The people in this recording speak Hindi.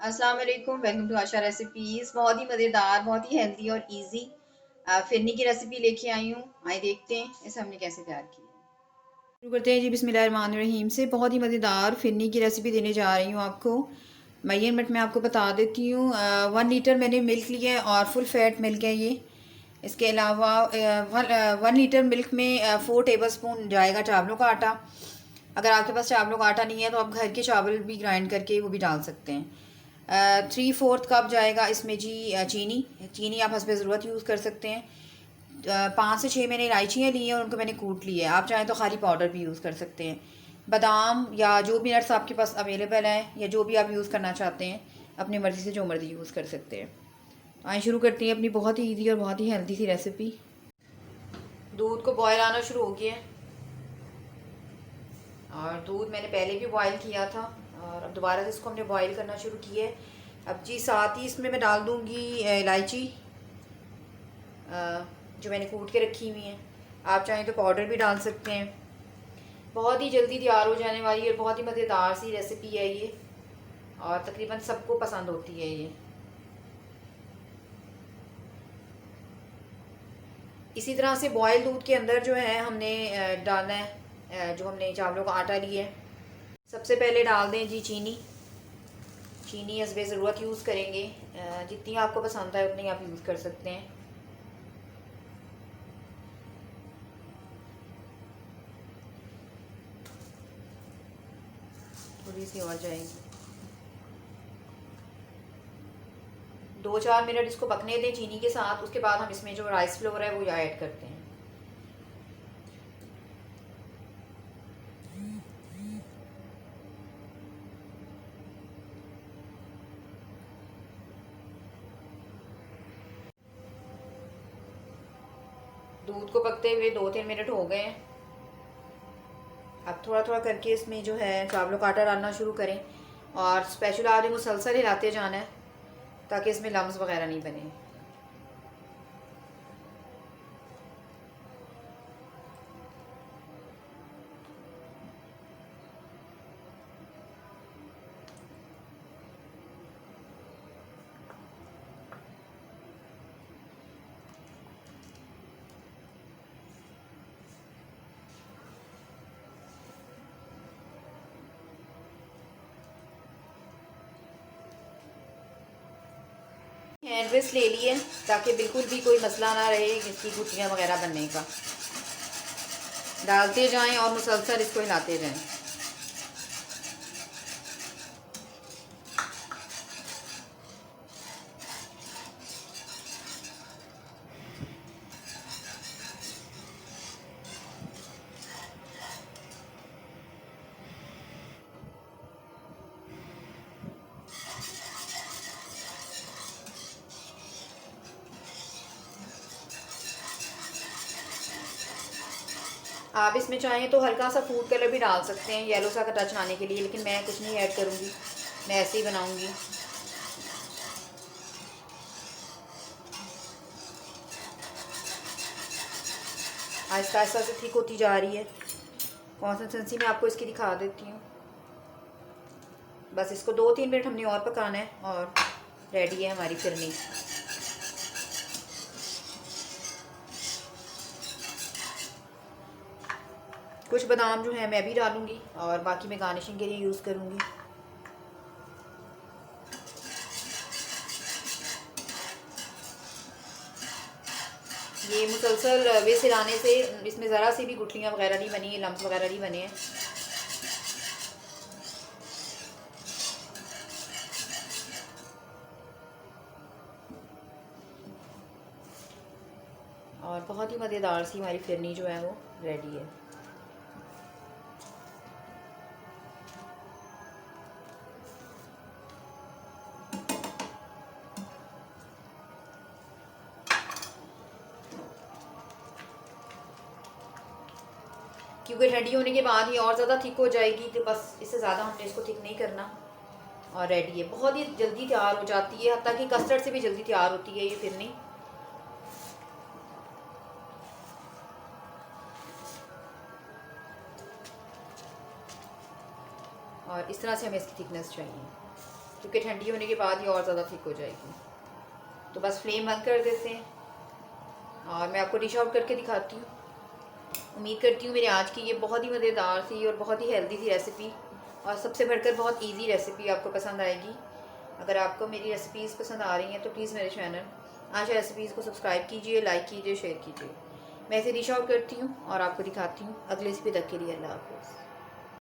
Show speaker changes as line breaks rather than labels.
अस्सलाम वालेकुम, वेलकम टू आशा रेसिपीज़। बहुत ही मज़ेदार, बहुत ही हेल्दी और इजी फिरनी की रेसिपी लेके आई हूँ। आइए देखते हैं इसे हमने कैसे तैयार की है। शुरू करते हैं जी बिस्मिल्लाहिर्रहमानिर्रहीम से। बहुत ही मज़ेदार फिरनी की रेसिपी देने जा रही हूँ आपको। मेजरमेंट मैं आपको बता देती हूँ। 1 लीटर मैंने मिल्क लिया है और फुल फैट मिल्क है ये। इसके अलावा 1 लीटर मिल्क में 4 टेबल स्पून जाएगा चावलों का आटा। अगर आपके पास चावलों का आटा नहीं है तो आप घर के चावल भी ग्राइंड करके वो भी डाल सकते हैं। 3/4 कप जाएगा इसमें जी चीनी। चीनी आप हस्बे ज़रूरत यूज़ कर सकते हैं। 5 से 6 मैंने इलायचियाँ ली हैं और उनको मैंने कूट लिया है। आप चाहें तो खाली पाउडर भी यूज़ कर सकते हैं। बादाम या जो भी नट्स आपके पास अवेलेबल हैं या जो भी आप यूज़ करना चाहते हैं, अपनी मर्ज़ी से जो मर्ज़ी यूज़ कर सकते हैं। तो आइए शुरू करते हैं अपनी बहुत ही ईजी और बहुत ही हेल्दी सी रेसिपी। दूध को बॉयल आना शुरू हो गया है और दूध मैंने पहले भी बॉयल किया था और अब दोबारा से इसको हमने बॉयल करना शुरू किया है। अब जी साथ ही इसमें मैं डाल दूँगी इलायची, जो मैंने कूट के रखी हुई हैं। आप चाहें तो पाउडर भी डाल सकते हैं। बहुत ही जल्दी तैयार हो जाने वाली और बहुत ही मज़ेदार सी रेसिपी है ये और तकरीबन सबको पसंद होती है ये। इसी तरह से बॉयल दूध के अंदर जो है हमने डालना है जो हमने चावलों का आटा लिया है। सबसे पहले डाल दें जी चीनी। चीनी हस्बे ज़रूरत यूज़ करेंगे। जितनी आपको पसंद है उतनी आप यूज़ कर सकते हैं। थोड़ी सी और जाएगी। 2-4 मिनट इसको पकने दें चीनी के साथ। उसके बाद हम इसमें जो राइस फ्लोर है वो ऐड करते हैं। दूध को पकते हुए 2-3 मिनट हो गए हैं। अब थोड़ा थोड़ा करके इसमें जो है चावलों का आटा डालना शुरू करें और स्पैचुला से मुसलसल हिलाते जाना है ताकि इसमें लम्स वगैरह नहीं बने। हैंड विस्क ले लिए ताकि बिल्कुल भी कोई मसला ना रहे इसकी गुठलियाँ वगैरह बनने का। डालते जाएं और मुसलसल इसको हिलाते जाएं। आप इसमें चाहें तो हल्का सा फूड कलर भी डाल सकते हैं येलो सा का टच आने के लिए, लेकिन मैं कुछ नहीं ऐड करूँगी, मैं ऐसे ही बनाऊँगी। आहिस्ता आहिस्ता से थिक होती जा रही है। कंसिस्टेंसी मैं आपको इसकी दिखा देती हूँ। बस इसको 2-3 मिनट हमने और पकाना है और रेडी है हमारी फिरनी। कुछ बादाम जो है मैं भी डालूँगी और बाकी मैं गार्निशिंग के लिए यूज़ करूँगी। ये मुसलसल विस्क हिलाने से इसमें ज़रा सी भी गुठलियाँ वगैरह नहीं बनी है, लम्स वगैरह नहीं बने हैं। और बहुत ही मज़ेदार सी हमारी फिरनी जो है वो रेडी है। क्योंकि ठंडी होने के बाद ही और ज़्यादा थिक हो जाएगी, तो बस इससे ज़्यादा हमने इसको थिक नहीं करना। और रेडी है, बहुत ही जल्दी तैयार हो जाती है, हत्ता कि कस्टर्ड से भी जल्दी तैयार होती है ये फिरनी। और इस तरह से हमें इसकी थिकनेस चाहिए। क्योंकि ठंडी होने के बाद ये और ज़्यादा थिक हो जाएगी। तो बस फ्लेम बंद कर देते हैं और मैं आपको डिश आउट करके दिखाती हूँ। उम्मीद करती हूँ मेरी आज की ये बहुत ही मज़ेदार थी और बहुत ही हेल्दी थी रेसिपी, और सबसे बढ़कर बहुत इजी रेसिपी आपको पसंद आएगी। अगर आपको मेरी रेसिपीज़ पसंद आ रही हैं तो प्लीज़ मेरे चैनल आशा रेसिपीज़ को सब्सक्राइब कीजिए, लाइक कीजिए, शेयर कीजिए। मैं इसे डिश आउट करती हूँ और आपको दिखाती हूँ। अगले रेसिपी तक के लिए अल्लाह हाफ़िज़।